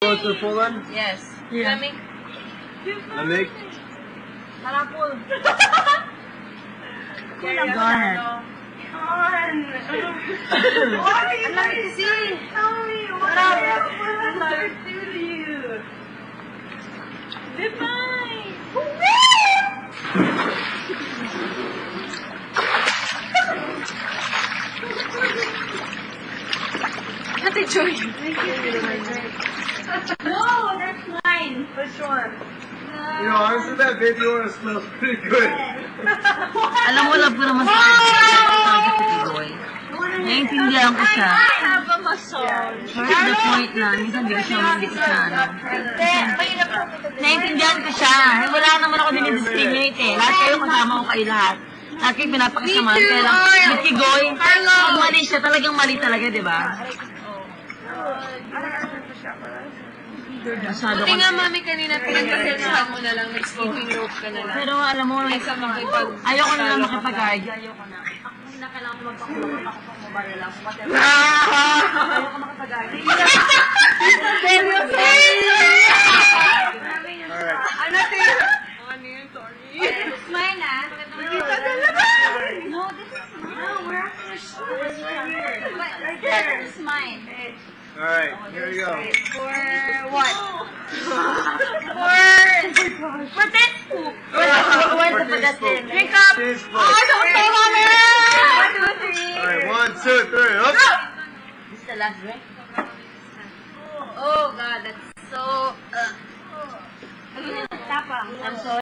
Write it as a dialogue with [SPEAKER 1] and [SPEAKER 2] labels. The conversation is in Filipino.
[SPEAKER 1] Go to Poland?
[SPEAKER 2] Yes.
[SPEAKER 3] Yeah.
[SPEAKER 1] Lamig?
[SPEAKER 2] Malapul.
[SPEAKER 3] Go ahead.
[SPEAKER 2] Why? I'd like to see.
[SPEAKER 3] Tell me what I do to you. Divine.
[SPEAKER 2] Ate Joy.
[SPEAKER 3] No, that's mine.
[SPEAKER 2] Which one?
[SPEAKER 1] You know, honestly, that baby oil smells pretty good.
[SPEAKER 3] Alam mo, love ko naman sa talaga si Tigoy. Naiintindihan ko siya.
[SPEAKER 2] I have a massage.
[SPEAKER 3] But to the point lang, minsan hindi ko siya naiintindihan ko siya. Wala naman ako dinidiscriminate eh. Lahat kayo kasama ko kayo lahat. Lahat kayo pinapakasamahan. Kaya lang, with Tigoy, pag mali siya, talagang mali talaga, di ba? Masyado
[SPEAKER 2] Buti nga, mami, kanina pinagpasensahan mo na lang, nag-skipping rope ka na lang.
[SPEAKER 3] Pero alam mo,
[SPEAKER 2] Kaysa makipag...
[SPEAKER 3] ayoko na lang makipag-argue. Ayoko na. Ako na kailangan ko magpakulong. Ako pang mabara lang. Ayoko makipag-argue.
[SPEAKER 1] Alright.
[SPEAKER 2] Ano yun? Ano yun? Sorry.
[SPEAKER 3] It's mine, ah.
[SPEAKER 2] Kita na naman!
[SPEAKER 3] No, this is mine. No, we're actually here. Right there. This is mine.
[SPEAKER 1] Alright, here we go.
[SPEAKER 2] For what?
[SPEAKER 3] For this poop.
[SPEAKER 1] For this poop.
[SPEAKER 3] Drink up.
[SPEAKER 1] This
[SPEAKER 3] Oh,
[SPEAKER 1] poop.
[SPEAKER 3] don't say mommy.
[SPEAKER 1] 1, 2,
[SPEAKER 3] 1, 2, 3.
[SPEAKER 1] 3, up!
[SPEAKER 3] This is the last drink.
[SPEAKER 2] Oh, God, that's so...
[SPEAKER 3] Tapang. I'm sorry.